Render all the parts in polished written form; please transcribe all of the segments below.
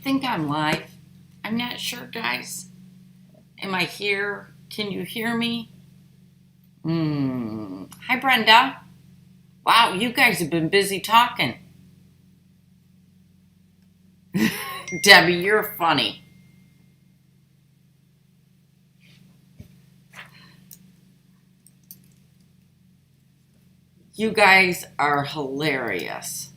think I'm live. I'm not sure, guys. Am I here? Can you hear me? Hi, Brenda. Wow, you guys have been busy talking. Debbie, you're funny. You guys are hilarious.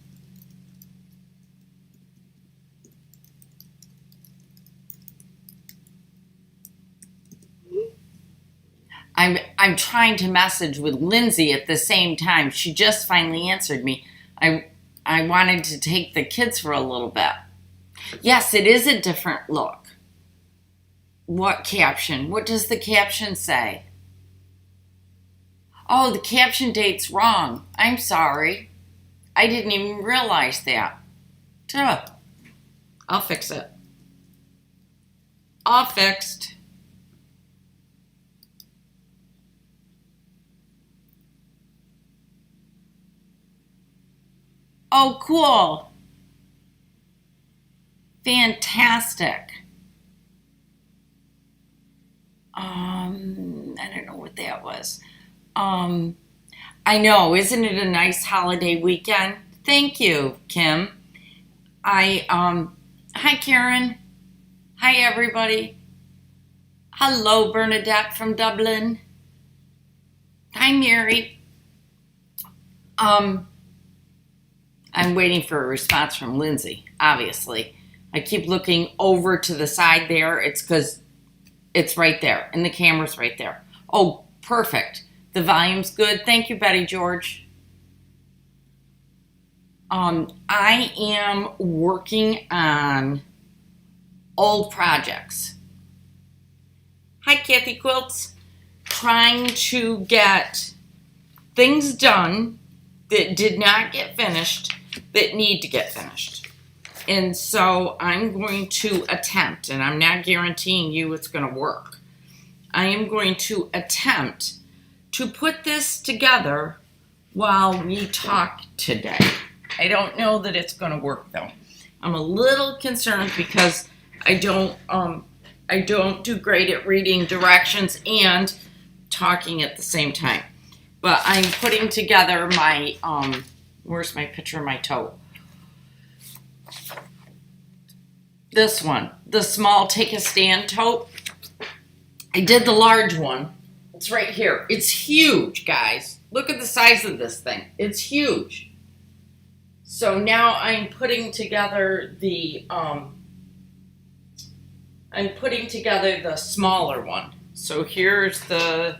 I'm trying to message with Lindsay at the same time. She just finally answered me. I wanted to take the kids for a little bit. Yes, it is a different look. What caption? What does the caption say? Oh, the caption date's wrong. I'm sorry. I didn't even realize that. Duh. I'll fix it. All fixed. Oh, cool. Fantastic. I don't know what that was. I know, isn't it a nice holiday weekend? Thank you, Kim. Hi, Karen. Hi, everybody. Hello, Bernadette from Dublin. Hi, Mary. I'm waiting for a response from Lindsay, obviously. I keep looking over to the side there. It's because it's right there, and the camera's right there. Oh, perfect. The volume's good. Thank you, Betty George. I am working on old projects. Hi, Kathy Quilts. Trying to get things done that did not get finished that need to get finished. And so I'm going to attempt, and I'm not guaranteeing you it's going to work. I am going to attempt to put this together while we talk today. I don't know that it's going to work though. I'm a little concerned because I don't do great at reading directions and talking at the same time. But I'm putting together my where's my picture of my toe? This one, the small take a stand tote. I did the large one. It's right here. It's huge, guys. Look at the size of this thing. It's huge. So now I'm putting together the smaller one. So here's the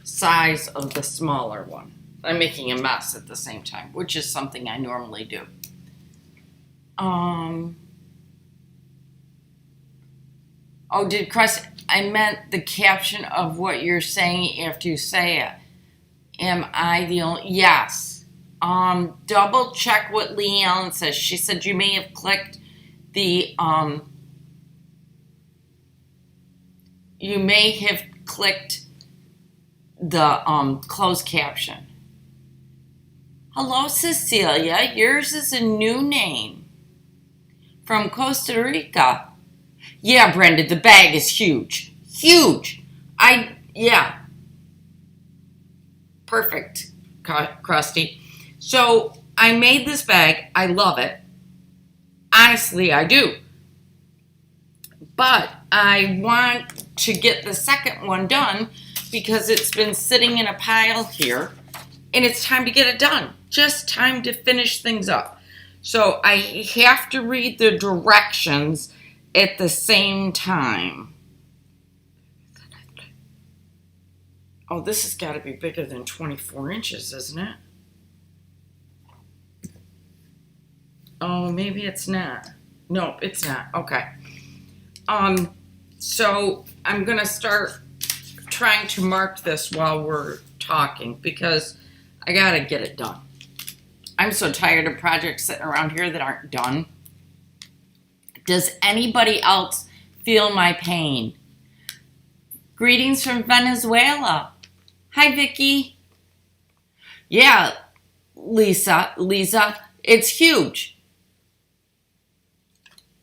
size of the smaller one. I'm making a mess at the same time, which is something I normally do. Oh, I meant the caption of what you're saying after you say it. Am I the only? Yes. Double check what Lee Allen says. She said you may have clicked the, closed caption. Hello, Cecilia. Yours is a new name. From Costa Rica. Yeah, Brenda, the bag is huge. Huge. Yeah. Perfect, Krusty. So I made this bag. I love it. Honestly, I do. But I want to get the second one done because it's been sitting in a pile here and it's time to get it done. Just time to finish things up. So I have to read the directions at the same time. Oh, this has got to be bigger than 24 inches, isn't it? Oh, maybe it's not. Nope, it's not. Okay. So I'm going to start trying to mark this while we're talking because I got to get it done. I'm so tired of projects sitting around here that aren't done. Does anybody else feel my pain? Greetings from Venezuela. Hi, Vicky. Yeah, Lisa, it's huge.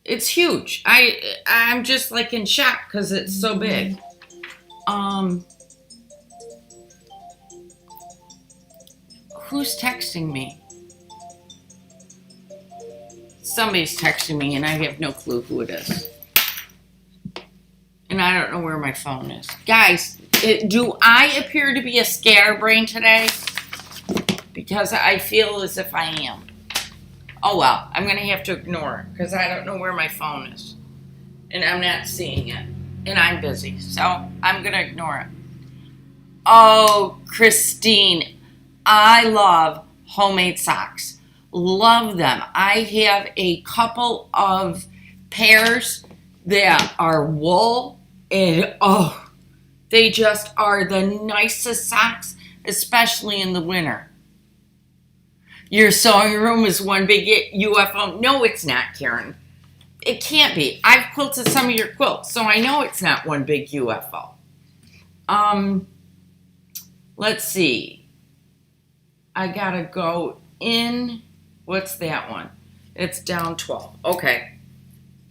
It's huge. I'm just like in shock because it's so big. Who's texting me? Somebody's texting me and I have no clue who it is. And I don't know where my phone is. Guys, do I appear to be a scatterbrain today? Because I feel as if I am. Oh well, I'm going to have to ignore it because I don't know where my phone is. And I'm not seeing it. And I'm busy. So I'm going to ignore it. Oh, Christine, I love homemade socks. Love them. I have a couple of pairs that are wool, and oh, they just are the nicest socks, especially in the winter. Your sewing room is one big UFO. No, it's not, Karen. It can't be. I've quilted some of your quilts, so I know it's not one big UFO. Let's see. I gotta go in. What's that one? It's down 12. Okay.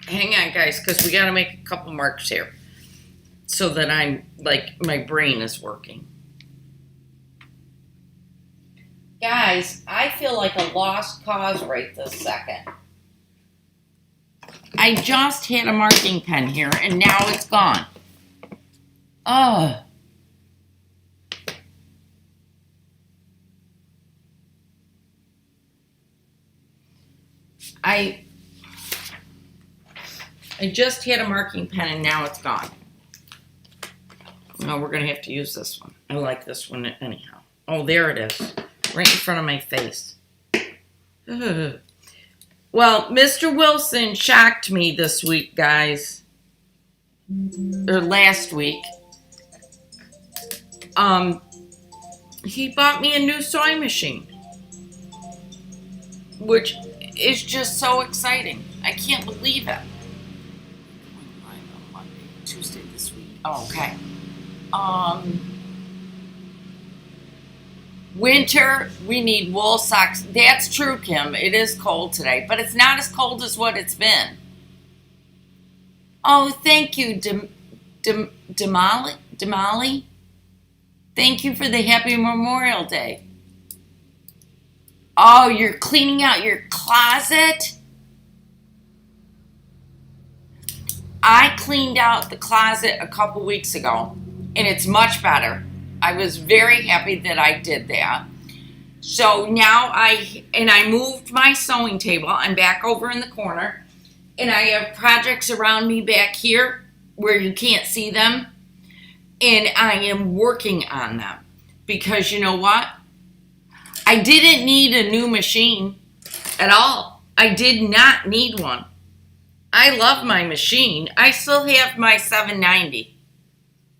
Hang on, guys, because we got to make a couple marks here so that I'm, like, my brain is working. Guys, I feel like a lost cause right this second. I just had a marking pen here, and now it's gone. Ugh. I just had a marking pen and now it's gone. No, we're going to have to use this one. I like this one anyhow. Oh, there it is. Right in front of my face. Ugh. Well, Mr. Wilson shocked me this week, guys. Or last week. He bought me a new sewing machine. Which is just so exciting. I can't believe it. Tuesday this week. Oh, okay. Winter, we need wool socks. That's true, Kim. It is cold today, but it's not as cold as what it's been. Oh, thank you, Damali. Thank you for the happy Memorial Day. Oh, you're cleaning out your closet? I cleaned out the closet a couple weeks ago, and it's much better. I was very happy that I did that. So now I moved my sewing table. I'm back over in the corner, and I have projects around me back here where you can't see them, and I am working on them because you know what? I didn't need a new machine at all. I did not need one. I love my machine. I still have my 790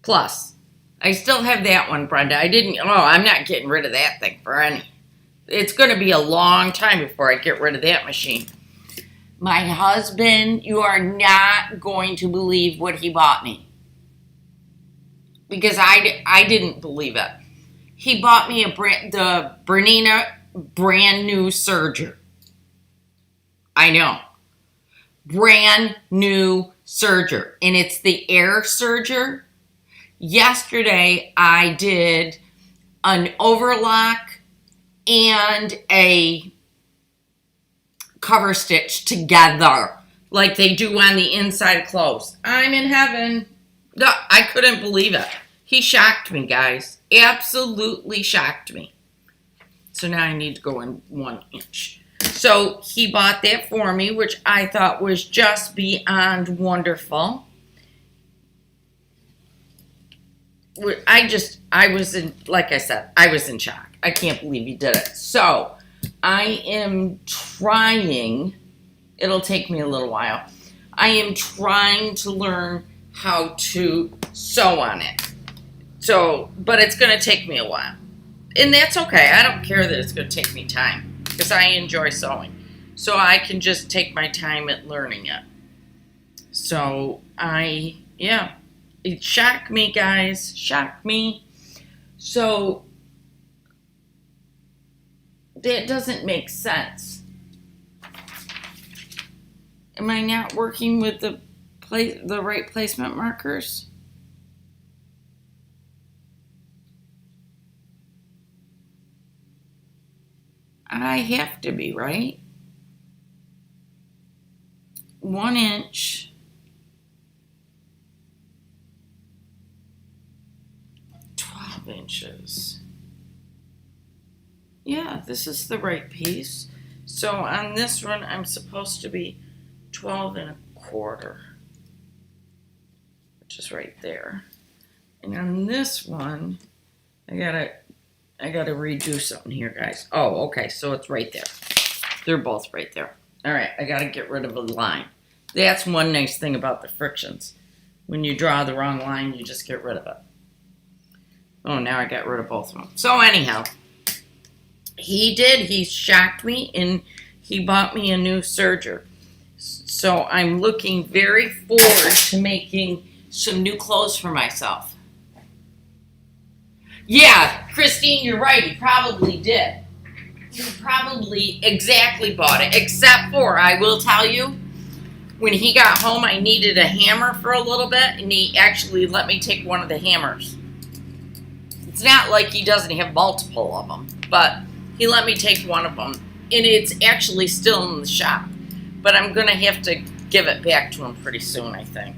plus. I still have that one, Brenda. I'm not getting rid of that thing for any. It's going to be a long time before I get rid of that machine. My husband, you are not going to believe what he bought me. Because I didn't believe it. He bought me the Bernina brand new serger. I know. Brand new serger. And it's the air serger. Yesterday, I did an overlock and a cover stitch together. Like they do on the inside of clothes. I'm in heaven. No, I couldn't believe it. He shocked me, guys. Absolutely shocked me. So now I need to go in 1 inch. So he bought that for me, which I thought was just beyond wonderful. I was in, like I said, I was in shock. I can't believe he did it. So I am trying, it'll take me a little while. I am trying to learn how to sew on it. So, but it's going to take me a while. And that's okay. I don't care that it's going to take me time because I enjoy sewing. So I can just take my time at learning it. So it shocked me, guys. Shocked me. So that doesn't make sense. Am I not working with the right placement markers? I have to be, right? 1 inch. 12 inches. Yeah, this is the right piece. So on this one, I'm supposed to be 12 1/4, which is right there. And on this one, I gotta redo something here, guys. Oh, okay, so it's right there. They're both right there. All right, I gotta get rid of a line. That's one nice thing about the frictions. When you draw the wrong line, you just get rid of it. Oh, now I got rid of both of them. So anyhow, he shocked me and he bought me a new serger. So I'm looking very forward to making some new clothes for myself. Yeah, Christine, you're right. He probably did. He probably exactly bought it. Except for, I will tell you, when he got home, I needed a hammer for a little bit, and he actually let me take one of the hammers. It's not like he doesn't have multiple of them, but he let me take one of them, and it's actually still in the shop. But I'm going to have to give it back to him pretty soon, I think.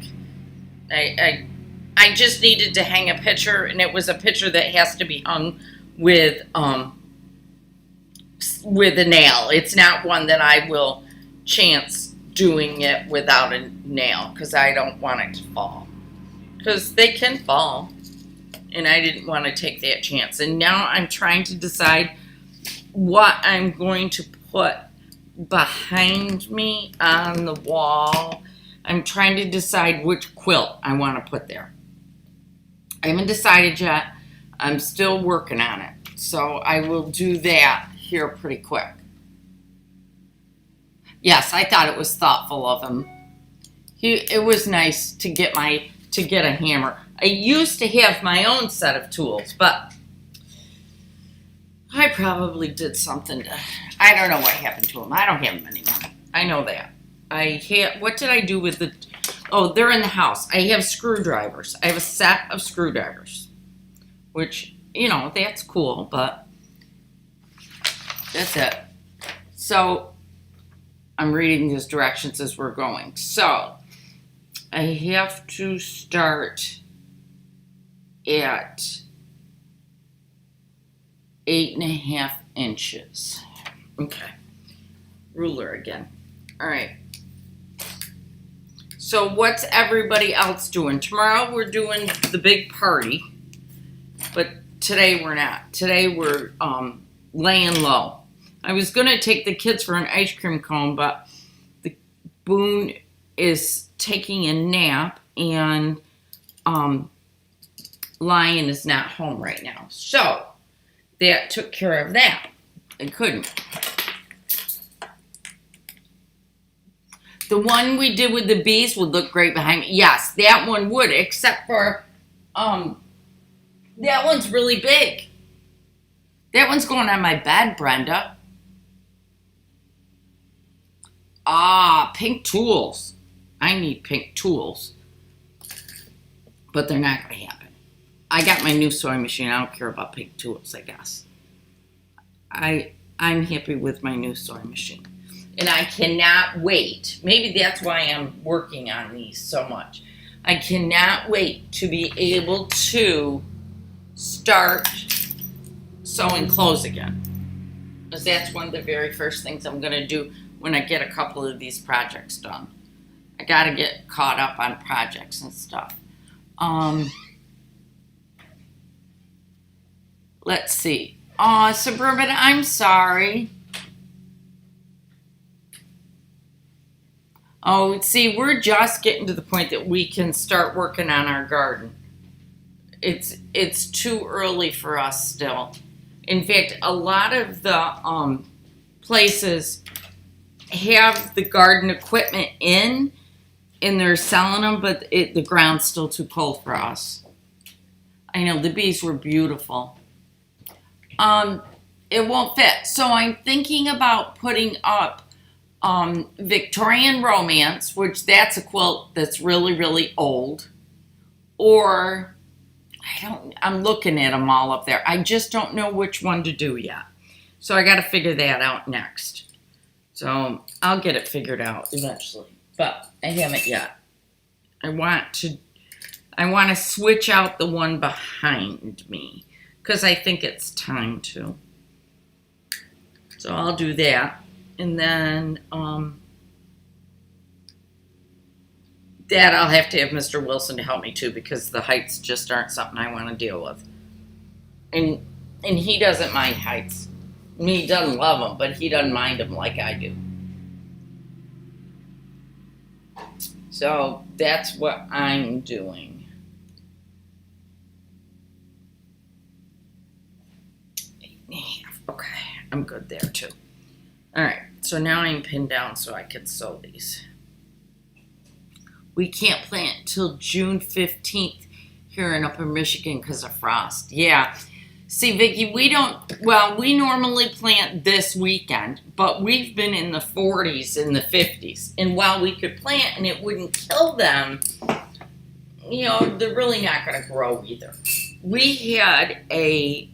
I just needed to hang a picture, and it was a picture that has to be hung with a nail. It's not one that I will chance doing it without a nail, because I don't want it to fall. Because they can fall, and I didn't want to take that chance. And now I'm trying to decide what I'm going to put behind me on the wall. I'm trying to decide which quilt I want to put there. I haven't decided yet. I'm still working on it. So I will do that here pretty quick. Yes, I thought it was thoughtful of him. It was nice to get a hammer. I used to have my own set of tools, but I probably did something to, I don't know what happened to them. I don't have them anymore. I know that. What did I do with the, oh, they're in the house. I have screwdrivers. I have a set of screwdrivers, which, you know, that's cool, but that's it. So I'm reading these directions as we're going. So I have to start at 8.5 inches. Okay. Ruler again. All right. So what's everybody else doing? Tomorrow we're doing the big party, but today we're not. Today we're laying low. I was going to take the kids for an ice cream cone, but the Boone is taking a nap, and Lion is not home right now. So that took care of that. I couldn't. The one we did with the bees would look great behind me. Yes, that one would, except for that one's really big. That one's going on my bed, Brenda. Ah, pink tools. I need pink tools. But they're not going to happen. I got my new sewing machine. I don't care about pink tools, I guess. I'm happy with my new sewing machine. And I cannot wait. Maybe that's why I'm working on these so much. I cannot wait to be able to start sewing clothes again. Because that's one of the very first things I'm going to do when I get a couple of these projects done. I got to get caught up on projects and stuff. Let's see. Oh, Suburban, I'm sorry. Oh, see, we're just getting to the point that we can start working on our garden. It's too early for us still. In fact, a lot of the places have the garden equipment in, and they're selling them, but the ground's still too cold for us. I know, the bees were beautiful. It won't fit. So I'm thinking about putting up Victorian Romance, which that's a quilt that's really, really old, or I'm looking at them all up there. I just don't know which one to do yet. So I got to figure that out next. So I'll get it figured out eventually, but I haven't yet. I want to switch out the one behind me because I think it's time to. So I'll do that. And then that I'll have to have Mr. Wilson to help me too, because the heights just aren't something I want to deal with. And he doesn't mind heights. I mean, he doesn't love them, but he doesn't mind them like I do. So that's what I'm doing. Okay, I'm good there too. All right, so now I'm pinned down so I can sew these. We can't plant till June 15th here in Upper Michigan because of frost. Yeah. See, Vicki, we normally plant this weekend, but we've been in the 40s and the 50s. And while we could plant and it wouldn't kill them, they're really not going to grow either. We had a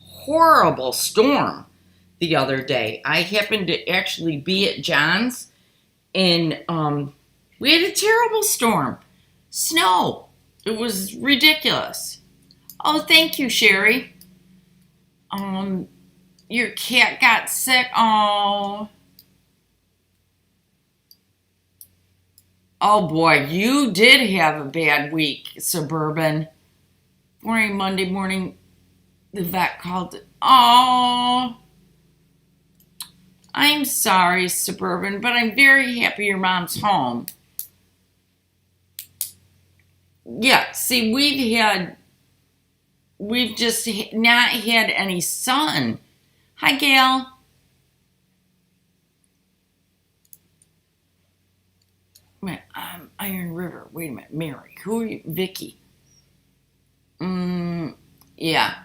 horrible storm the other day. I happened to actually be at John's, and we had a terrible storm. Snow. It was ridiculous. Oh, thank you, Sherry. Your cat got sick. Oh. Oh boy, you did have a bad week, Suburban. Monday morning, the vet called. Oh. I'm sorry, Suburban, but I'm very happy your mom's home. Yeah, see, we've just not had any sun. Hi, Gail. Wait, Iron River. Wait a minute, Mary. Who are you? Vicky. Yeah,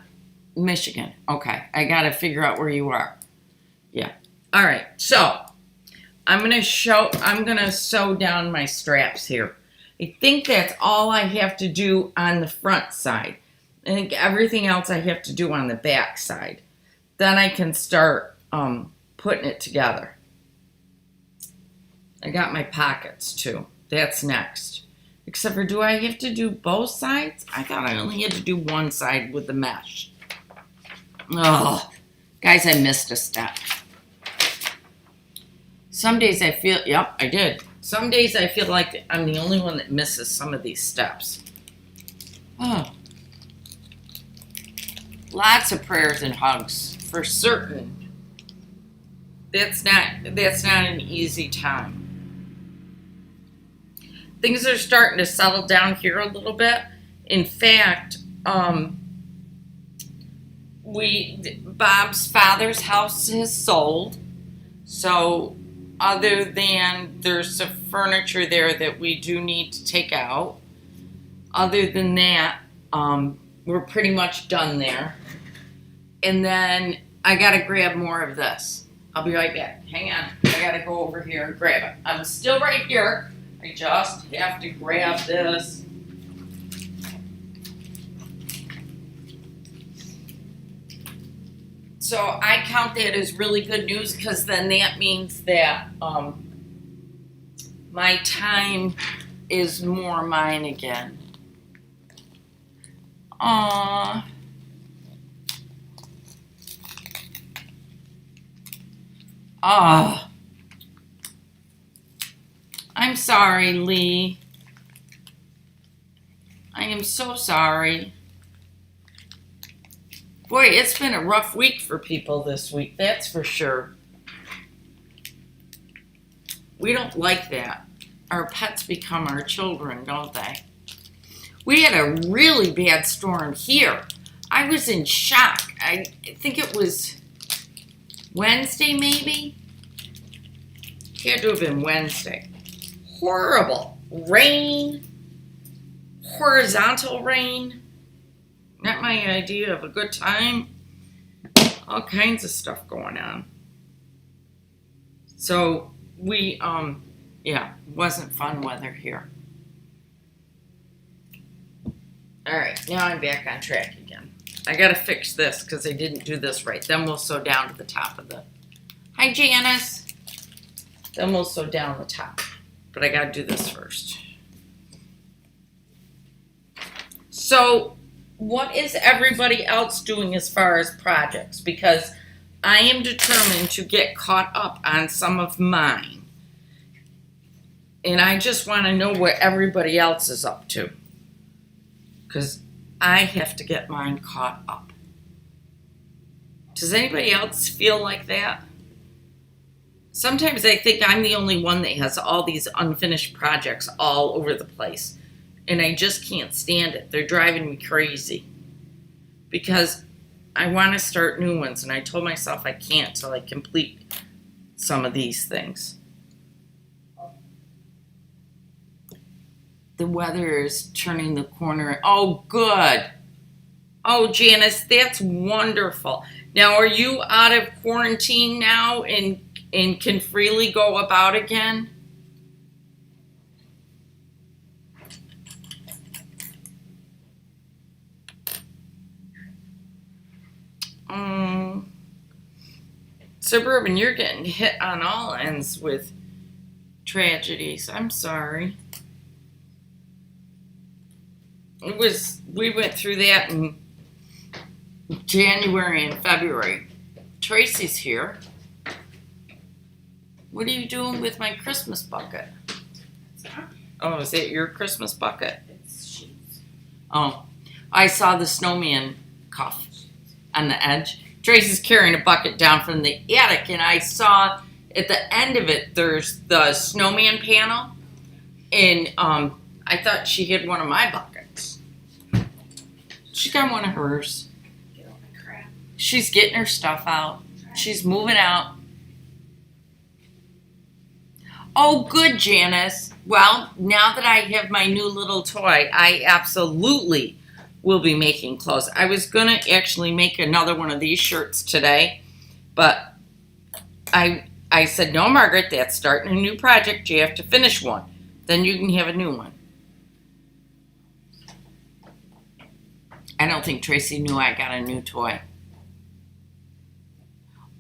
Michigan. Okay, I gotta figure out where you are. Yeah. All right, so I'm gonna sew down my straps here. I think that's all I have to do on the front side. I think everything else I have to do on the back side. Then I can start putting it together. I got my pockets too. That's next. Except for, do I have to do both sides? I thought I only had to do one side with the mesh. Oh, guys, I missed a step. Some days I feel, yep, I did. Some days I feel like I'm the only one that misses some of these steps. Oh. Lots of prayers and hugs, for certain. That's not an easy time. Things are starting to settle down here a little bit. In fact, Bob's father's house has sold. So other than there's some furniture there that we do need to take out, other than that, we're pretty much done there. And then I got to grab more of this. I'll be right back. Hang on. I got to go over here and grab it. I'm still right here. I just have to grab this. So I count that as really good news, because then that means that my time is more mine again. Aww. I'm sorry, Lee. I am so sorry. Boy, it's been a rough week for people this week, that's for sure. We don't like that. Our pets become our children, don't they? We had a really bad storm here. I was in shock. I think it was Wednesday, maybe? Had to have been Wednesday. Horrible. Rain. Horizontal rain. Not my idea of a good time. All kinds of stuff going on. So we, yeah, wasn't fun weather here. All right, now I'm back on track again. I gotta fix this because I didn't do this right. Then we'll sew down to the top of the, hi Janice. Then we'll sew down the top. But I gotta do this first. So what is everybody else doing as far as projects? Because I am determined to get caught up on some of mine. And I just want to know what everybody else is up to. Because I have to get mine caught up. Does anybody else feel like that? Sometimes I think I'm the only one that has all these unfinished projects all over the place. And I just can't stand it. They're driving me crazy. Because I want to start new ones. And I told myself I can't till I complete some of these things. The weather is turning the corner. Oh, good. Oh, Janice, that's wonderful. Now, are you out of quarantine now and can freely go about again? Suburban, you're getting hit on all ends with tragedies. I'm sorry. We went through that in January and February. Tracy's here. What are you doing with my Christmas bucket? Oh, is that your Christmas bucket? It's sheets. Oh, I saw the snowman cuff on the edge. Tracy's carrying a bucket down from the attic, and I saw at the end of it, there's the snowman panel, and I thought she had one of my buckets. She got one of hers. Get all my crap. She's getting her stuff out. She's moving out. Oh, good, Janice. Well, now that I have my new little toy, I absolutely will be making clothes. I was going to actually make another one of these shirts today, but I said, no, Margaret, that's starting a new project. You have to finish one. Then you can have a new one. I don't think Tracy knew I got a new toy.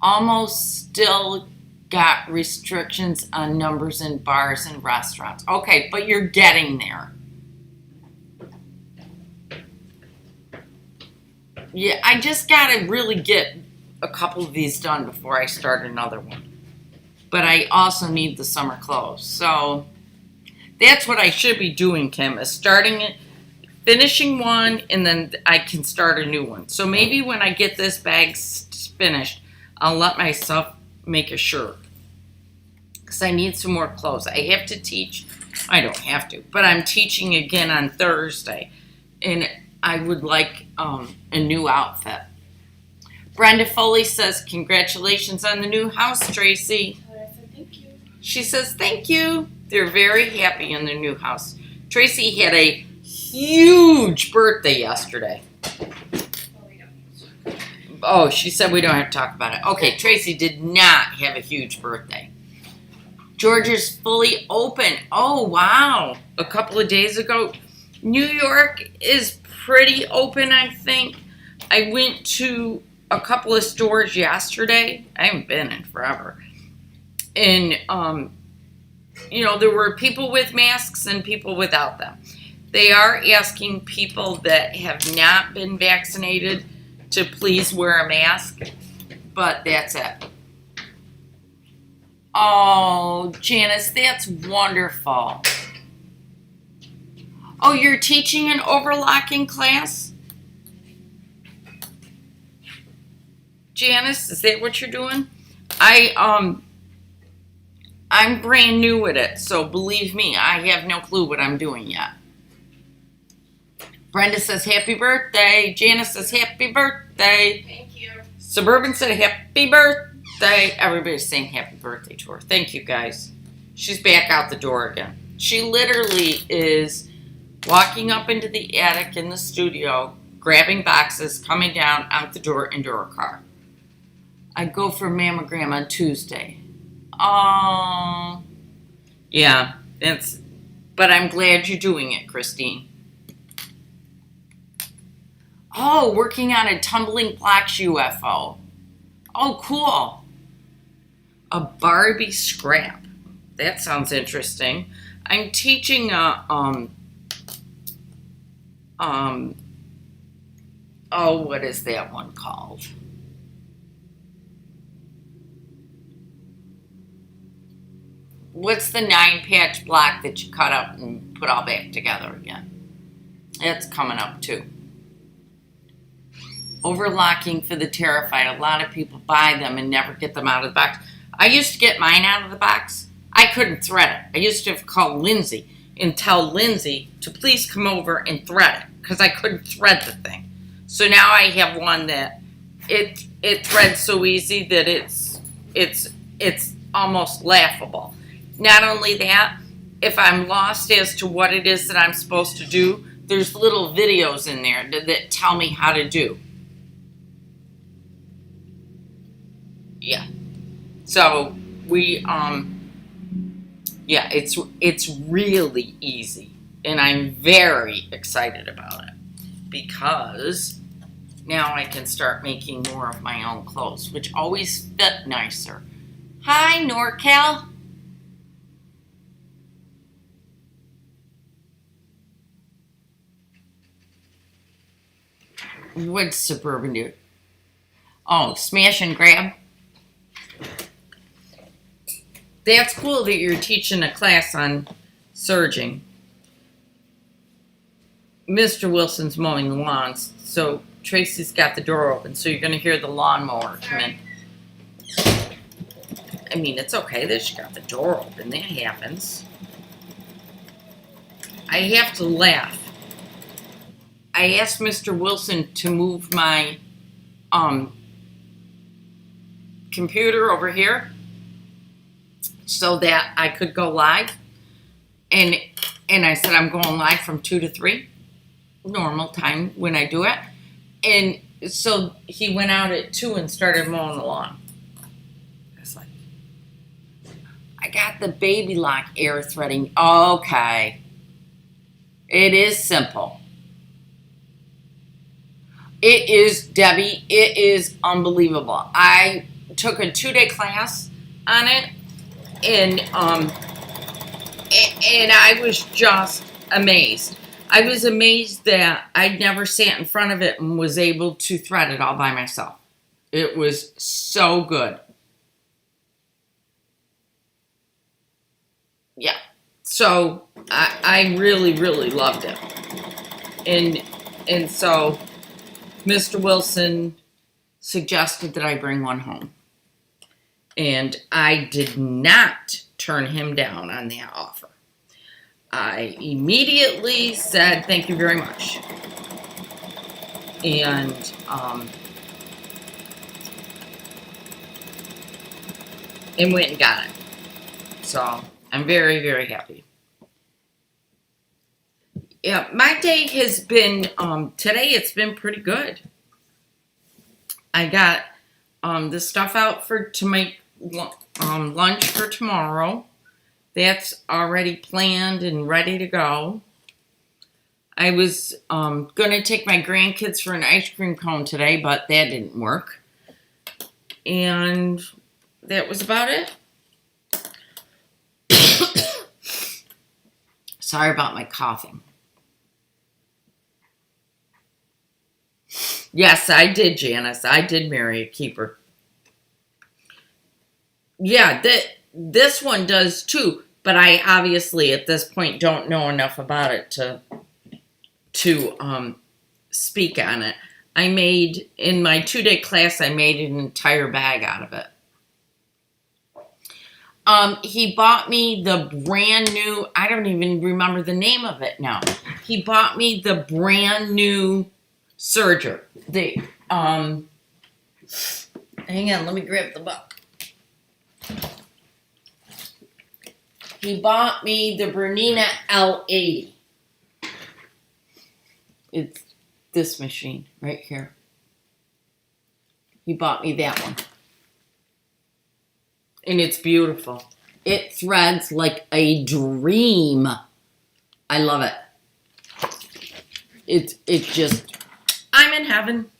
Almost still got restrictions on numbers in bars and restaurants. Okay, but you're getting there. Yeah, I just got to really get a couple of these done before I start another one. But I also need the summer clothes. So that's what I should be doing, Kim, is starting it, finishing one, and then I can start a new one. So maybe when I get this bag finished, I'll let myself make a shirt. Because I need some more clothes. I have to teach. I don't have to, but I'm teaching again on Thursday. And I would like a new outfit. Brenda Foley says, congratulations on the new house, Tracy. I said thank you. She says, thank you. They're very happy in their new house. Tracy had a huge birthday yesterday. Oh, she said we don't have to talk about it. Okay, Tracy did not have a huge birthday. Georgia's fully open. Oh, wow. A couple of days ago. New York is pretty open, I think. I went to a couple of stores yesterday. I haven't been in forever. And, there were people with masks and people without them. They are asking people that have not been vaccinated to please wear a mask, but that's it. Oh, Janice, that's wonderful. Oh, you're teaching an overlocking class? Janice, is that what you're doing? I'm brand new at it, so believe me, I have no clue what I'm doing yet. Brenda says, happy birthday. Janice says, happy birthday. Thank you. Suburban said, happy birthday. Everybody's saying happy birthday to her. Thank you, guys. She's back out the door again. She literally is walking up into the attic in the studio, grabbing boxes, coming down out the door into her car. I go for a mammogram on Tuesday. Oh, yeah, but I'm glad you're doing it, Christine. Oh, working on a tumbling blocks UFO. Oh, cool. A Barbie scrap. That sounds interesting. I'm teaching oh, what is that one called? What's the 9-patch block that you cut up and put all back together again? It's coming up too. Overlocking for the terrified. A lot of people buy them and never get them out of the box. I used to get mine out of the box. I couldn't thread it. I used to have to call Lindsay and tell Lindsay to please come over and thread it because I couldn't thread the thing. So now I have one that it threads so easy that it's almost laughable. Not only that, if I'm lost as to what it is that I'm supposed to do, there's little videos in there that tell me how to do. Yeah. So we yeah, it's really easy, and I'm very excited about it because now I can start making more of my own clothes, which always fit nicer. Hi, NorCal. What's Suburban do? Oh, smash and grab. That's cool that you're teaching a class on surging. Mr. Wilson's mowing the lawns, so Tracy's got the door open, so you're going to hear the lawnmower come in. I mean, it's okay that she got the door open. That happens. I have to laugh. I asked Mr. Wilson to move my computer over here so that I could go live. And I said I'm going live from 2 to 3, normal time when I do it. And so he went out at 2 and started mowing the lawn. I was like, I got the baby lock air threading. Okay. It is simple. It is, Debbie, it is unbelievable. I took a 2-day class on it, and I was just amazed. I was amazed that I'd never sat in front of it and was able to thread it all by myself. It was so good. Yeah. So I really, really loved it. And so Mr. Wilson suggested that I bring one home. And I did not turn him down on that offer. I immediately said, thank you very much. And went and got it. So I'm very, very happy. Yeah, my day has been, today it's been pretty good. I got the stuff out to make lunch for tomorrow. That's already planned and ready to go. I was going to take my grandkids for an ice cream cone today, but that didn't work. And that was about it. Sorry about my coughing. Yes, I did, Janice. I did marry a keeper. Yeah, this one does too, but I obviously at this point don't know enough about it to speak on it. I made, in my 2-day class, I made an entire bag out of it. He bought me the brand new, I don't even remember the name of it now. He bought me the brand new serger. Hang on, let me grab the book. He bought me the Bernina L80. It's this machine right here. He bought me that one. And it's beautiful. It threads like a dream. I love it. It just, I'm in heaven.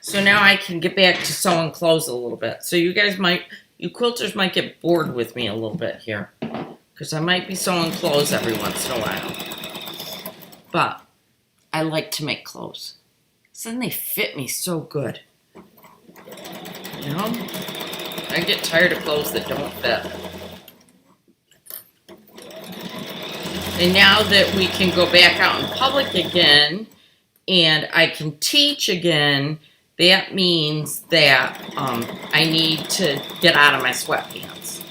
So now I can get back to sewing clothes a little bit. So you quilters might get bored with me a little bit here. Because I might be sewing clothes every once in a while. But I like to make clothes. So then they fit me so good. You know? I get tired of clothes that don't fit. And now that we can go back out in public again and I can teach again, that means that I need to get out of my sweatpants.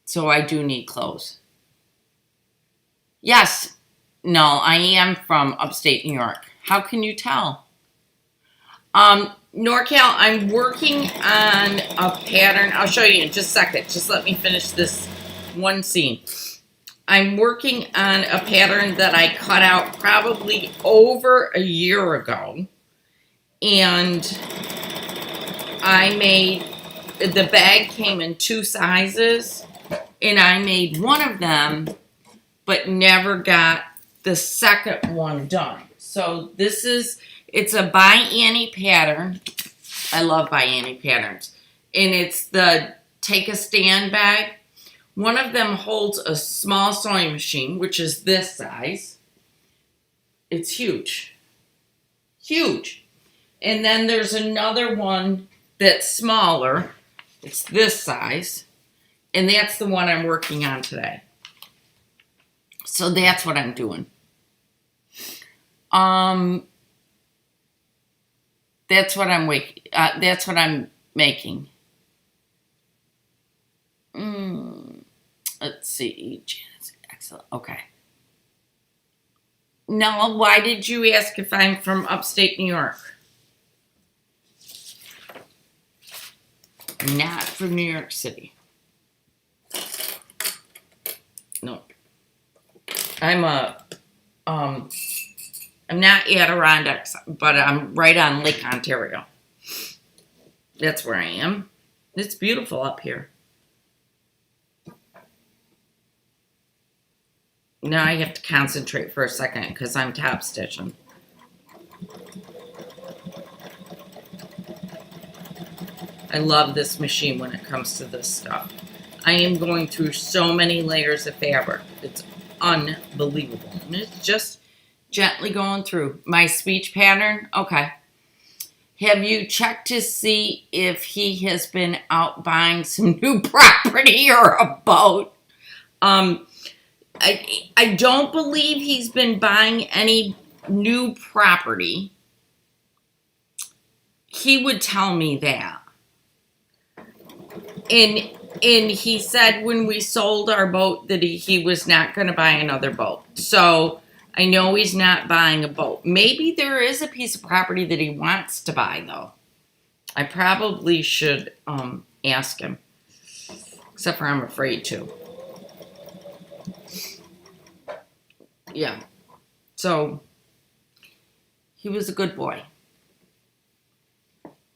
So I do need clothes. Yes. No, I am from upstate New York. How can you tell? NorCal, I'm working on a pattern. I'll show you in just a second. Just let me finish this one scene. I'm working on a pattern that I cut out probably over a year ago. And I made, the bag came in 2 sizes. And I made one of them, but never got the second one done. So this is, it's a by Annie pattern. I love by Annie patterns. And it's the take a stand bag. One of them holds a small sewing machine, which is this size. It's huge. Huge. And then there's another one that's smaller. It's this size. And that's the one I'm working on today. So that's what I'm doing. That's what I'm making. Let's see. Excellent. Okay. Now, why did you ask if I'm from upstate New York? Not from New York City. No. I'm not Adirondacks, but I'm right on Lake Ontario. That's where I am. It's beautiful up here. Now I have to concentrate for a second because I'm top stitching. I love this machine when it comes to this stuff. I am going through so many layers of fabric. It's unbelievable. And it's just gently going through. My speech pattern, okay. Have you checked to see if he has been out buying some new property or a boat? I don't believe he's been buying any new property. He would tell me that. And he said when we sold our boat that he was not going to buy another boat. So I know he's not buying a boat. Maybe there is a piece of property that he wants to buy, though. I probably should ask him. Except for I'm afraid to. Yeah. So he was a good boy.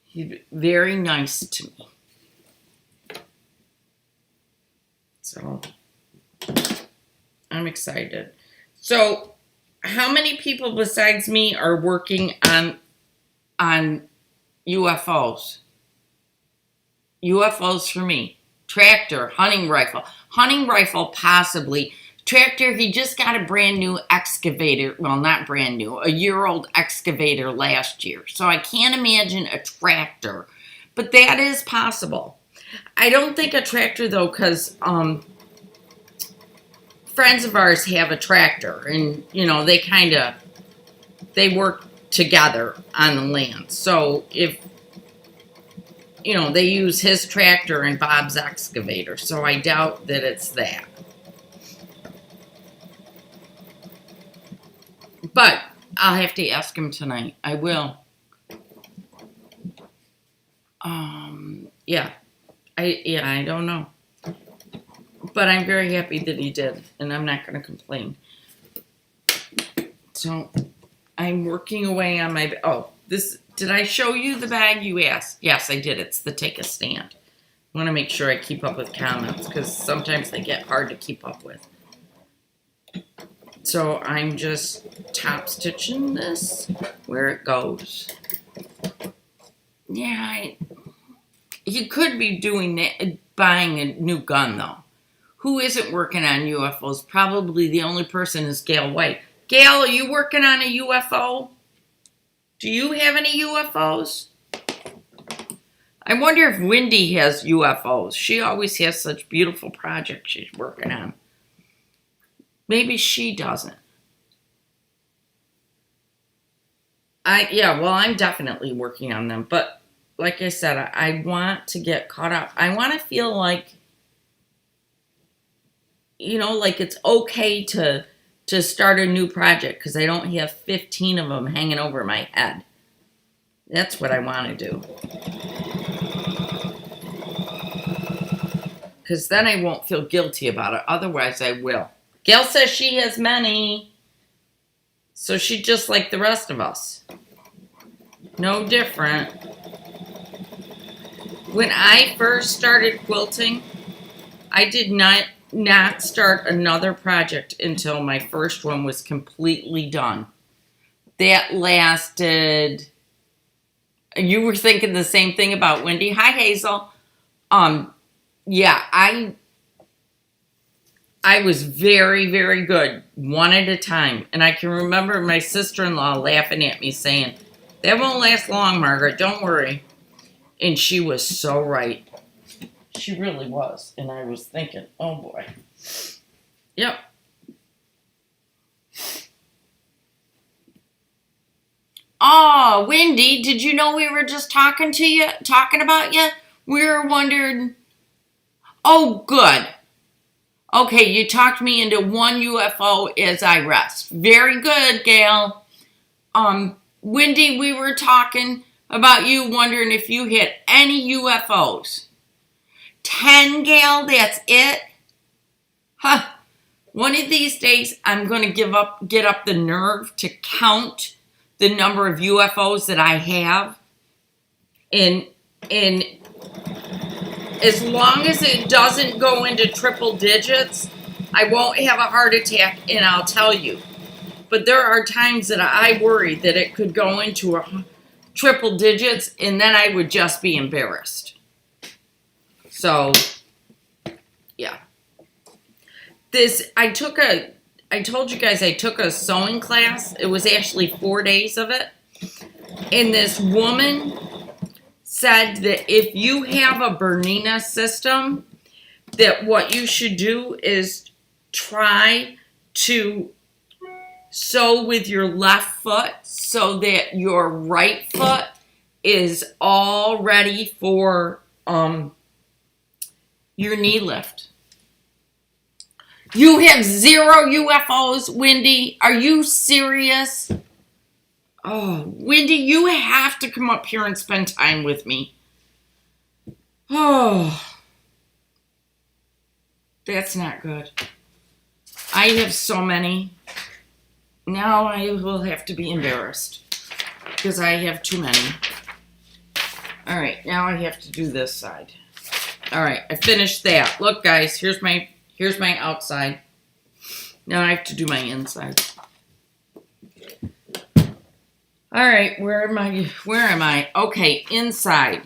He's very nice to me. So I'm excited. So how many people besides me are working on UFOs? UFOs for me. Tractor, hunting rifle. Hunting rifle possibly. Tractor, he just got a brand new excavator. Well, not brand new. A year-old excavator last year. So I can't imagine a tractor. But that is possible. I don't think a tractor, though, because friends of ours have a tractor. And, you know, they work together on the land. So if, you know, they use his tractor and Bob's excavator. So I doubt that it's that. But I'll have to ask him tonight. I will. Yeah. I don't know. But I'm very happy that he did. And I'm not going to complain. So I'm working away on my... Oh, this Did I show you the bag you asked? Yes, I did. It's the take a stand. I want to make sure I keep up with comments because sometimes they get hard to keep up with. So I'm just top stitching this where it goes. Yeah, you could be doing that, buying a new gun though. Who isn't working on UFOs? Probably the only person is Gail White. Gail, are you working on a UFO? Do you have any UFOs? I wonder if Wendy has UFOs. She always has such beautiful projects she's working on. Maybe she doesn't. I'm definitely working on them. But like I said, I want to get caught up. I want to feel like, like it's okay to start a new project because I don't have 15 of them hanging over my head. That's what I want to do. Because then I won't feel guilty about it. Otherwise, I will. Gail says she has many. So she's just like the rest of us. No different. When I first started quilting, I did not start another project until my first one was completely done. That lasted... You were thinking the same thing about Wendy. Hi, Hazel. Yeah, I was very, very good, one at a time. And I can remember my sister-in-law laughing at me saying, that won't last long, Margaret, don't worry. And she was so right. She really was. And I was thinking, oh boy. Yep. Oh, Wendy, did you know we were just talking about you? We were wondering. Oh, good. Okay, you talked me into one UFO as I rest. Very good, Gail. Wendy, we were talking about you wondering if you hit any UFOs. 10, Gail, that's it? Huh. One of these days, I'm going to get up the nerve to count the number of UFOs that I have. And as long as it doesn't go into triple digits, I won't have a heart attack, and I'll tell you. But there are times that I worry that it could go into triple digits, and then I would just be embarrassed. So, yeah. I told you guys I took a sewing class. It was actually 4 days of it. And this woman said that if you have a Bernina system, that what you should do is try to sew with your left foot so that your right foot is all ready for your knee lift. You have 0 UFOs, Wendy? Are you serious? Oh, Wendy, you have to come up here and spend time with me. Oh, that's not good. I have so many. Now I will have to be embarrassed because I have too many. All right, now I have to do this side. All right, I finished that. Look, guys, here's my outside. Now I have to do my inside. All right, where am I? Okay, inside.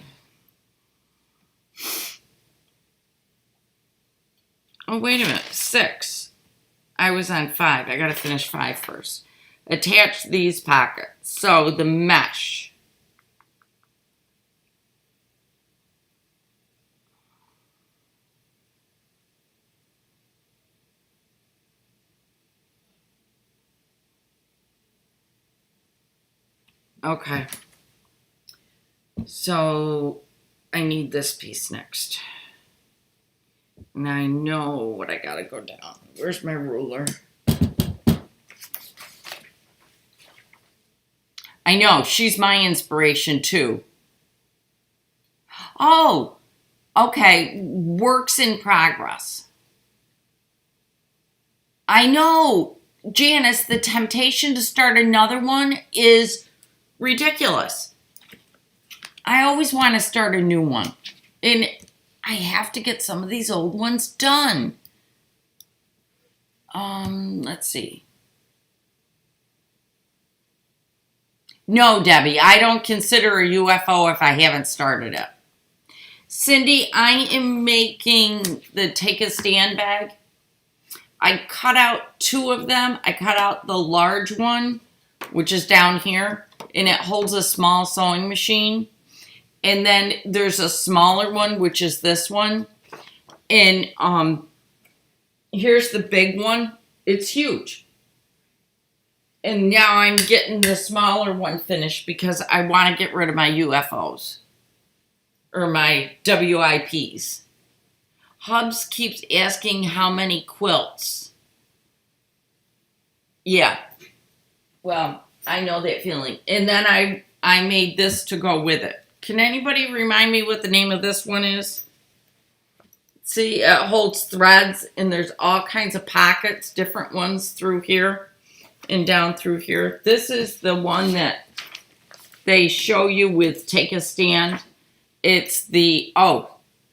Oh, wait a minute. 6. I was on 5. I got to finish 5 first. Attach these pockets. So the mesh. Okay. So I need this piece next. And I know what I gotta go down. Where's my ruler? I know, she's my inspiration too. Oh, okay, works in progress. I know, Janice, the temptation to start another one is ridiculous. I always want to start a new one. And I have to get some of these old ones done. Let's see. No, Debbie, I don't consider a UFO if I haven't started it. Cindy, I am making the take a stand bag. I cut out 2 of them. I cut out the large one, which is down here, and it holds a small sewing machine. And then there's a smaller one, which is this one. And here's the big one. It's huge. And now I'm getting the smaller one finished because I want to get rid of my UFOs. Or my WIPs. Hubs keeps asking how many quilts. Yeah. Well, I know that feeling. And then I made this to go with it. Can anybody remind me what the name of this one is? See, it holds threads and there's all kinds of pockets, different ones through here and down through here. This is the one that they show you with take a stand. It's the,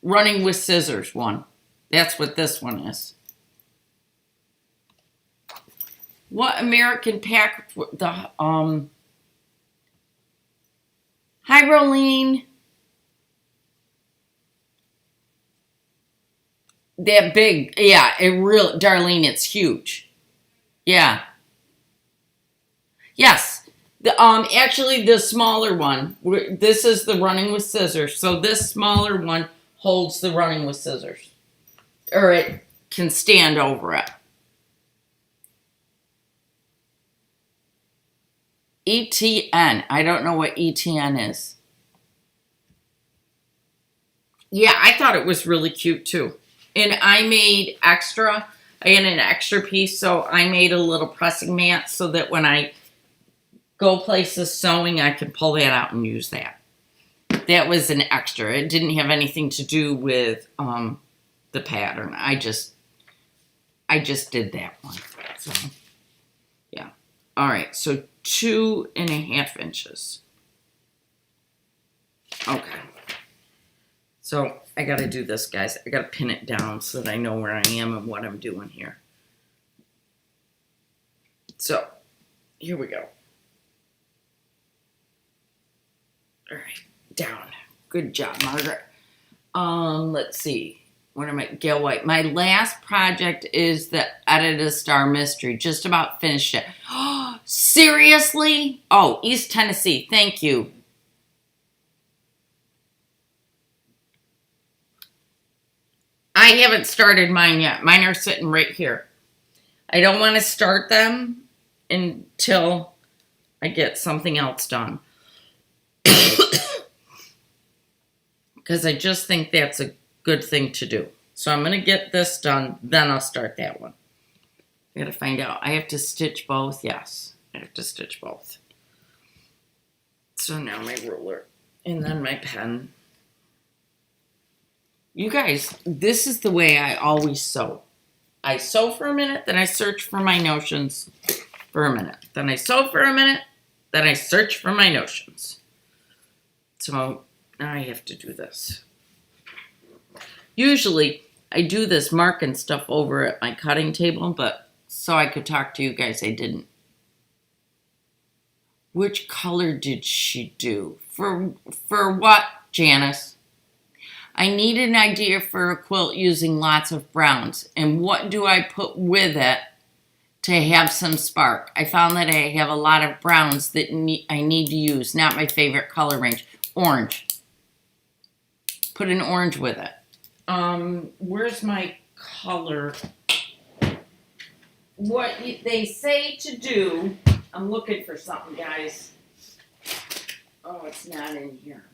running with scissors one. That's what this one is. What American pack, hi Rolene. That big, yeah, it really, Darlene, it's huge. Yeah. Yes. Actually, the smaller one, this is the running with scissors. So this smaller one holds the running with scissors. Or it can stand over it. ETN. I don't know what ETN is. Yeah, I thought it was really cute too. And I made extra. I had an extra piece, so I made a little pressing mat so that when I go places sewing, I can pull that out and use that. That was an extra. It didn't have anything to do with the pattern. I just did that one. So, yeah. All right, so 2.5 inches. Okay. So I got to do this, guys. I got to pin it down so that I know where I am and what I'm doing here. So here we go. All right, down. Good job, Margaret. Let's see. What am I? Gail White. My last project is the Edited Star Mystery. Just about finished it. Oh, seriously? Oh, East Tennessee. Thank you. I haven't started mine yet. Mine are sitting right here. I don't want to start them until I get something else done. Because I just think that's a good thing to do. So I'm going to get this done, then I'll start that one. I got to find out. I have to stitch both. Yes, I have to stitch both. So now my ruler and then my pen. You guys, this is the way I always sew. I sew for a minute, then I search for my notions for a minute. Then I sew for a minute, then I search for my notions. So now I have to do this. Usually, I do this marking stuff over at my cutting table, but so I could talk to you guys, I didn't. Which color did she do? For what, Janice? I need an idea for a quilt using lots of browns. And what do I put with it to have some spark? I found that I have a lot of browns that I need to use. Not my favorite color range. Orange. Put an orange with it. Where's my color? What they say to do. I'm looking for something, guys. Oh, it's not in here.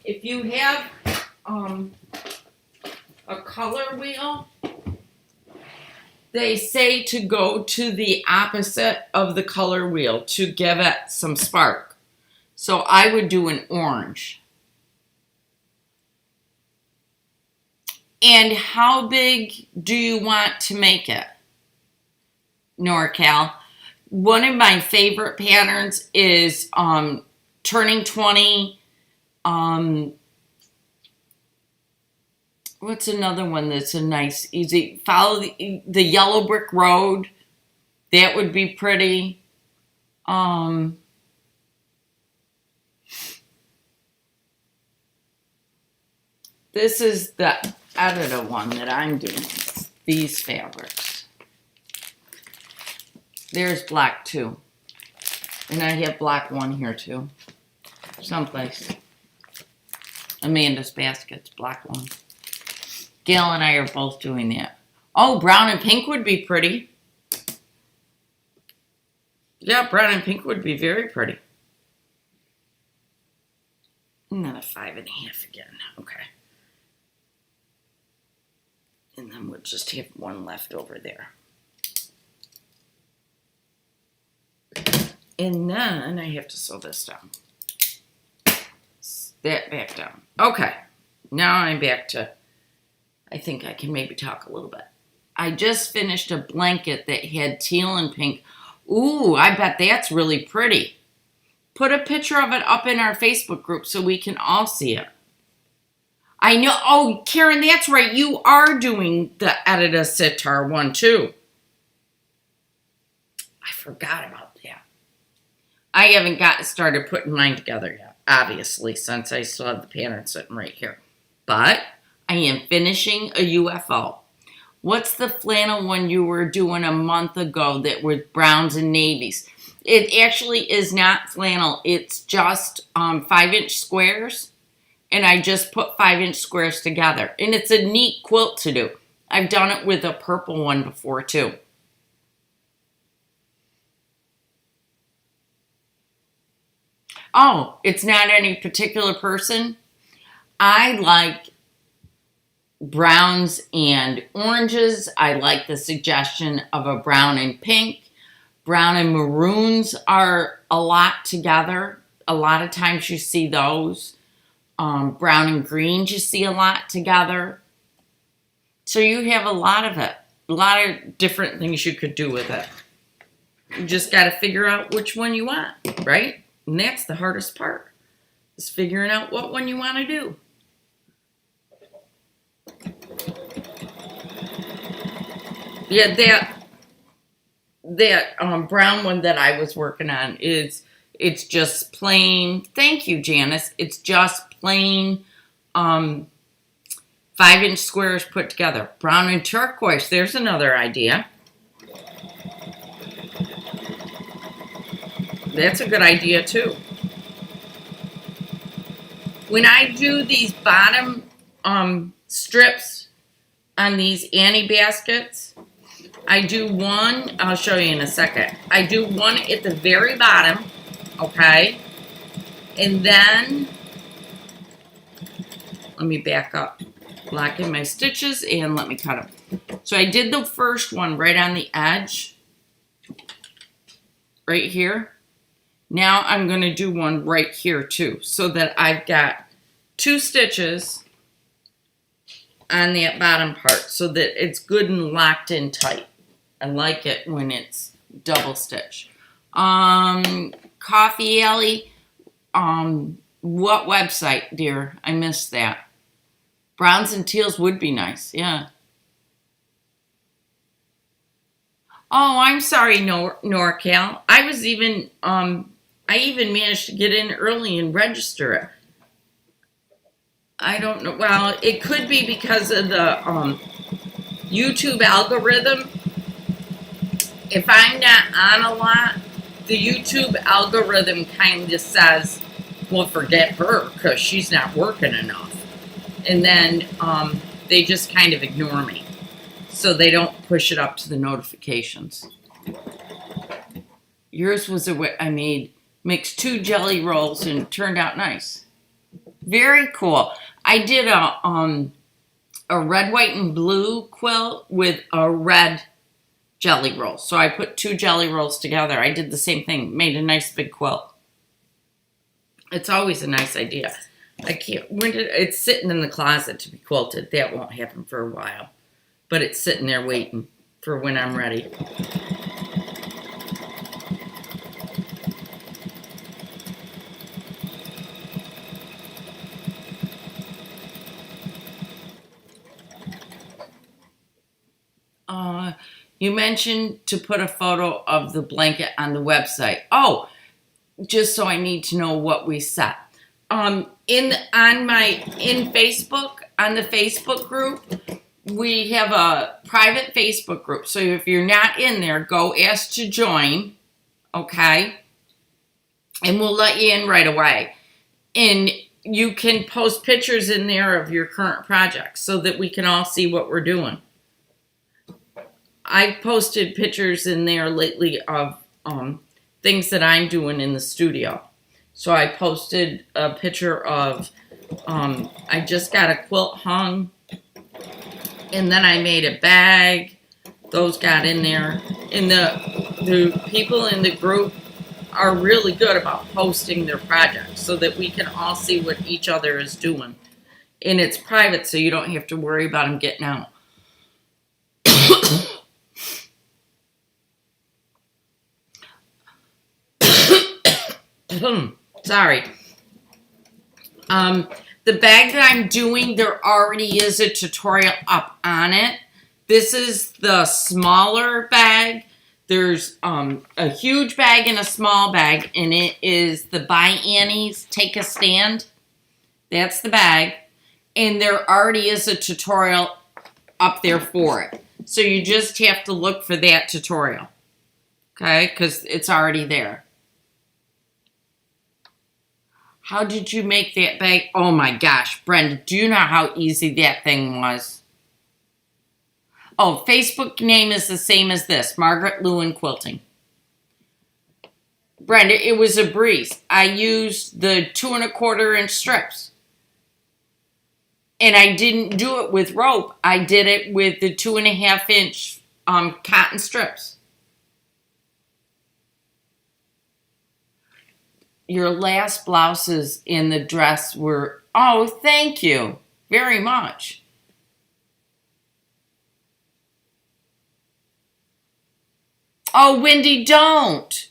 If you have a color wheel, they say to go to the opposite of the color wheel to give it some spark. So I would do an orange. And how big do you want to make it? NorCal. One of my favorite patterns is Turning 20 What's another one that's a nice, easy, follow the yellow brick road. That would be pretty. This is the editor one that I'm doing. These fabrics. There's black too. And I have black one here too. Someplace. Amanda's Baskets, black one. Gail and I are both doing that. Oh, brown and pink would be pretty. Yeah, brown and pink would be very pretty. And then a 5.5 again. Okay. And then we'll just have one left over there. And then I have to sew this down. That back down. Okay. Now I'm back to, I think I can maybe talk a little bit. I just finished a blanket that had teal and pink. Ooh, I bet that's really pretty. Put a picture of it up in our Facebook group so we can all see it. I know. Oh, Karen, that's right. You are doing the Edita Sitar one too. I forgot about that. I haven't got started putting mine together yet, obviously, since I still have the pattern sitting right here. But I am finishing a UFO. What's the flannel one you were doing a month ago that was browns and navies? It actually is not flannel. It's just 5-inch squares. And I just put 5-inch squares together. And it's a neat quilt to do. I've done it with a purple one before too. Oh, it's not any particular person. I like browns and oranges. I like the suggestion of a brown and pink. Brown and maroons are a lot together. A lot of times you see those. Brown and greens you see a lot together. So you have a lot of it. A lot of different things you could do with it. You just got to figure out which one you want, right? And that's the hardest part, is figuring out what one you want to do. Yeah, that brown one that I was working on it's just plain. Thank you, Janice. It's just plain 5-inch squares put together. Brown and turquoise. There's another idea. That's a good idea too. When I do these bottom strips on these Annie baskets, I do one, I'll show you in a second. I do one at the very bottom, okay? And then, let me back up. Lock in my stitches and let me cut them. So I did the first one right on the edge, right here. Now I'm going to do one right here too, so that I've got 2 stitches on that bottom part so that it's good and locked in tight. I like it when it's double stitch. Coffee Alley, what website, dear? I missed that. Browns and teals would be nice, yeah. Oh, I'm sorry, NorCal. I was even, I even managed to get in early and register it. I don't know. Well, it could be because of the YouTube algorithm. If I'm not on a lot, the YouTube algorithm kind of says, well, forget her because she's not working enough. And then they just kind of ignore me. So they don't push it up to the notifications. Yours was I made, mixed 2 jelly rolls and it turned out nice. Very cool. I did a red, white, and blue quilt with a red jelly roll. So I put 2 jelly rolls together. I did the same thing. Made a nice big quilt. It's always a nice idea. I can't. It's sitting in the closet to be quilted. That won't happen for a while. But it's sitting there waiting for when I'm ready. You mentioned to put a photo of the blanket on the website. Oh, just so I need to know what we set. In Facebook, on the Facebook group, we have a private Facebook group. So if you're not in there, go ask to join, okay? And we'll let you in right away. And you can post pictures in there of your current projects so that we can all see what we're doing. I posted pictures in there lately of things that I'm doing in the studio. So I posted a picture of, I just got a quilt hung, and then I made a bag. Those got in there. And the people in the group are really good about posting their projects so that we can all see what each other is doing. And it's private, so you don't have to worry about them getting out. Sorry. The bag that I'm doing, there already is a tutorial up on it. This is the smaller bag. There's a huge bag and a small bag, and it is the By Annie's Take a Stand. That's the bag. And there already is a tutorial up there for it. So you just have to look for that tutorial. Okay? Because it's already there. How did you make that bag? Oh my gosh, Brenda, do you know how easy that thing was? Oh, Facebook name is the same as this, Margaret Lewin Quilting. Brenda, it was a breeze. I used the 2 1/4 inch strips. And I didn't do it with rope. I did it with the 2 1/2 inch cotton strips. Your last blouses in the dress were, oh, thank you very much. Oh, Wendy, don't.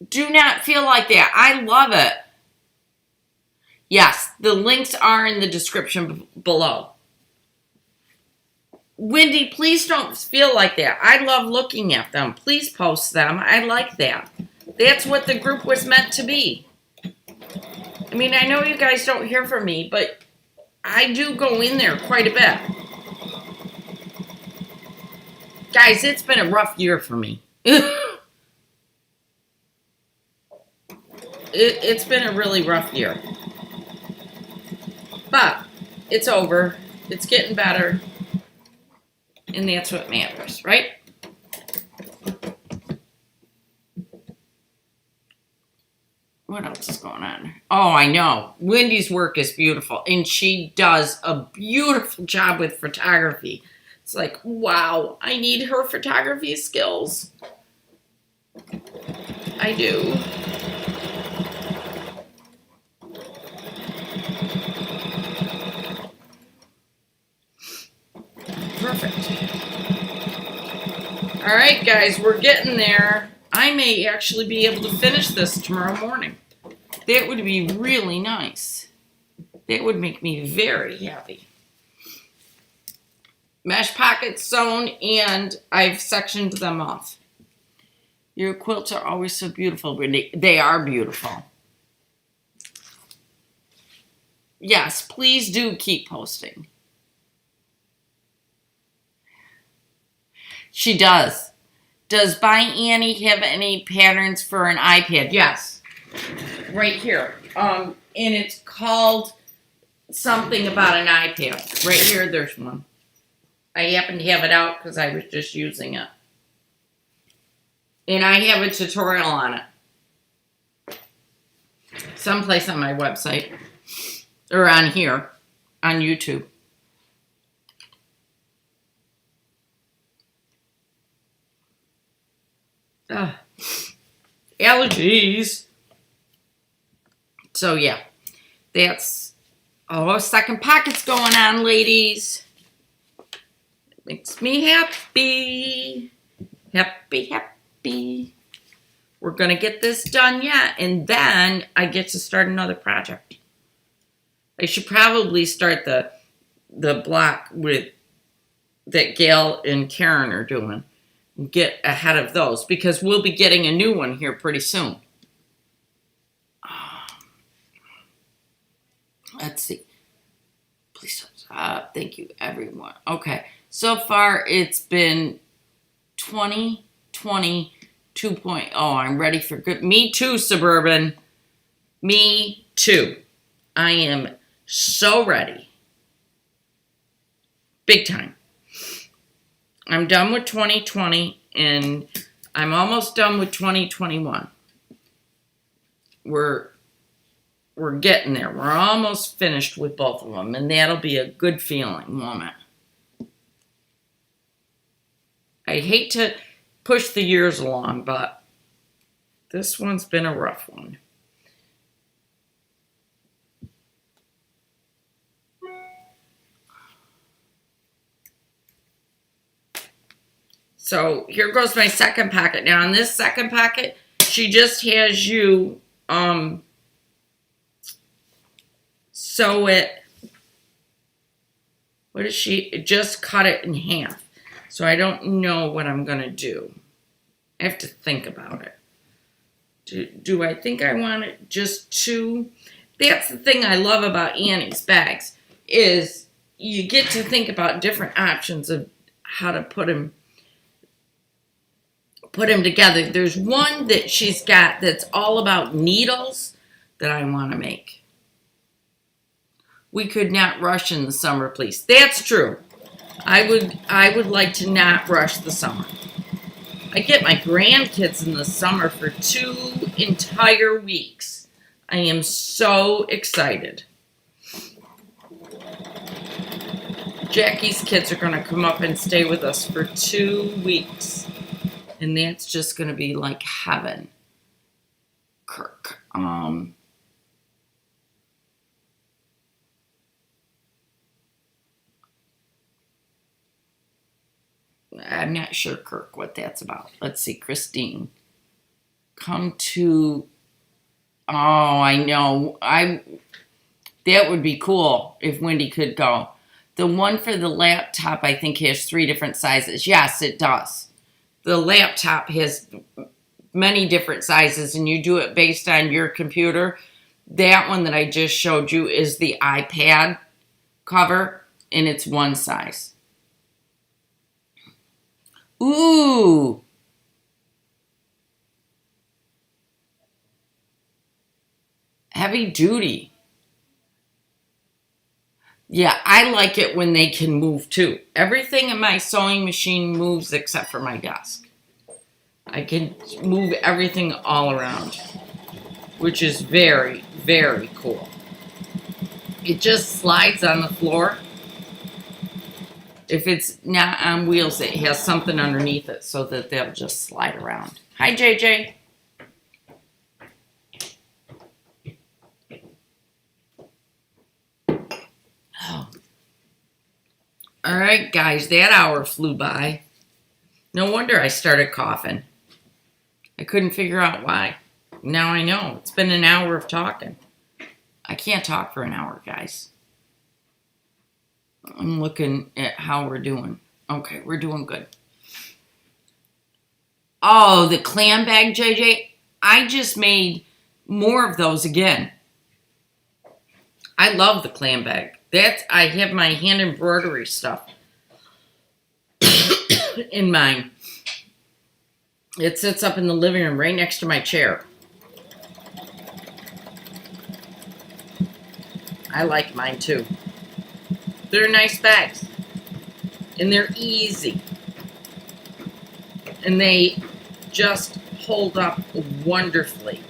Do not feel like that. I love it. Yes, the links are in the description below. Wendy, please don't feel like that. I love looking at them. Please post them. I like that. That's what the group was meant to be. I mean, I know you guys don't hear from me, but I do go in there quite a bit. Guys, it's been a rough year for me. It's been a really rough year. But it's over. It's getting better. And that's what matters, right? What else is going on? Oh, I know. Wendy's work is beautiful. And she does a beautiful job with photography. It's like, wow, I need her photography skills. I do. Perfect. All right, guys, we're getting there. I may actually be able to finish this tomorrow morning. That would be really nice. That would make me very happy. Mesh pockets sewn, and I've sectioned them off. Your quilts are always so beautiful, Wendy. They are beautiful. Yes, please do keep posting. She does. Does By Annie have any patterns for an iPad? Yes. Right here. And it's called something about an iPad. Right here, there's one. I happen to have it out because I was just using it. And I have a tutorial on it. Someplace on my website. Or on here. On YouTube. Allergies. So yeah, that's second pocket's going on, ladies. Makes me happy. Happy. We're gonna get this done yet, and then I get to start another project. I should probably start the block with that Gail and Karen are doing. get ahead of those because we'll be getting a new one here pretty soon. Let's see. Please don't stop. Thank you, everyone. Okay. So far, it's been 20, 20, 2.0. I'm ready for good. Me too, Suburban. Me too. I am so ready. Big time. I'm done with 2020, and I'm almost done with 2021. We're getting there. We're almost finished with both of them, and that'll be a good feeling, won't it? I hate to push the years along, but this one's been a rough one. So here goes my second packet. Now in this second packet, she just has you sew it. What is she? Just cut it in half. So I don't know what I'm going to do. I have to think about it. Do I think I want it just two? That's the thing I love about Annie's bags is you get to think about different options of how to put them together. There's one that she's got that's all about needles that I want to make. We could not rush in the summer, please. That's true. I would like to not rush the summer. I get my grandkids in the summer for 2 entire weeks. I am so excited. Jackie's kids are going to come up and stay with us for 2 weeks. And that's just going to be like heaven. Kirk. I'm not sure, Kirk, what that's about. Let's see, Christine. Come to... Oh, I know. That would be cool if Wendy could go. The one for the laptop, I think, has 3 different sizes. Yes, it does. The laptop has many different sizes, and you do it based on your computer. That one that I just showed you is the iPad cover, and it's one size. Ooh. Heavy duty. Yeah, I like it when they can move too. Everything in my sewing machine moves except for my desk. I can move everything all around, which is very, very cool. It just slides on the floor. If it's not on wheels, it has something underneath it so that they'll just slide around. Hi, JJ. Oh. All right, guys, that hour flew by. No wonder I started coughing. I couldn't figure out why. Now I know. It's been an hour of talking. I can't talk for an hour, guys. I'm looking at how we're doing. Okay, we're doing good. Oh, the clam bag, JJ. I just made more of those again. I love the clam bag. I have my hand embroidery stuff in mine. It sits up in the living room right next to my chair. I like mine too. They're nice bags. And they're easy. And they just hold up wonderfully.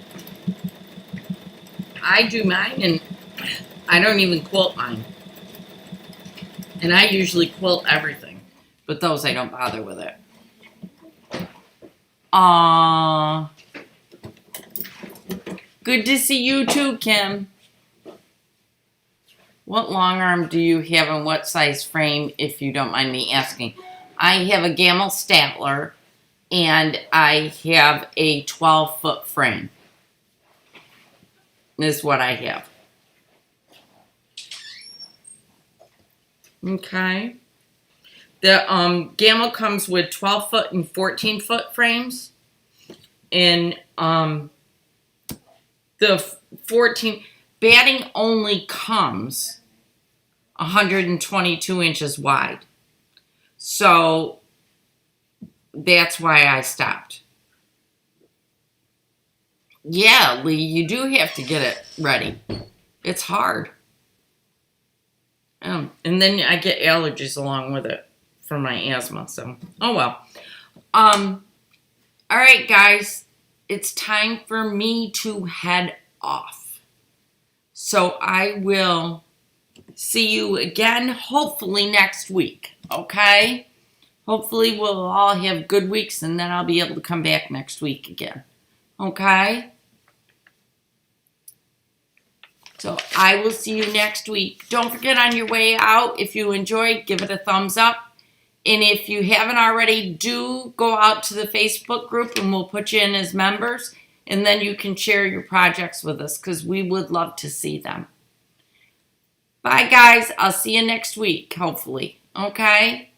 I do mine and I don't even quilt mine. And I usually quilt everything. But those I don't bother with it. Aww. Good to see you too, Kim. What long arm do you have and what size frame, if you don't mind me asking? I have a Gamel Statler and I have a 12-foot frame. Is what I have. Okay. The Gamma comes with 12-foot and 14-foot frames. And the 14 batting only comes 122 inches wide. So that's why I stopped. Yeah, Lee, you do have to get it ready. It's hard. And then I get allergies along with it for my asthma. So, oh well. All right, guys. It's time for me to head off. So I will see you again, hopefully next week. Okay? Hopefully we'll all have good weeks, and then I'll be able to come back next week again. Okay? So I will see you next week. Don't forget on your way out, if you enjoyed, give it a thumbs up. And if you haven't already, do go out to the Facebook group and we'll put you in as members. And then you can share your projects with us because we would love to see them. Bye, guys. I'll see you next week, hopefully. Okay?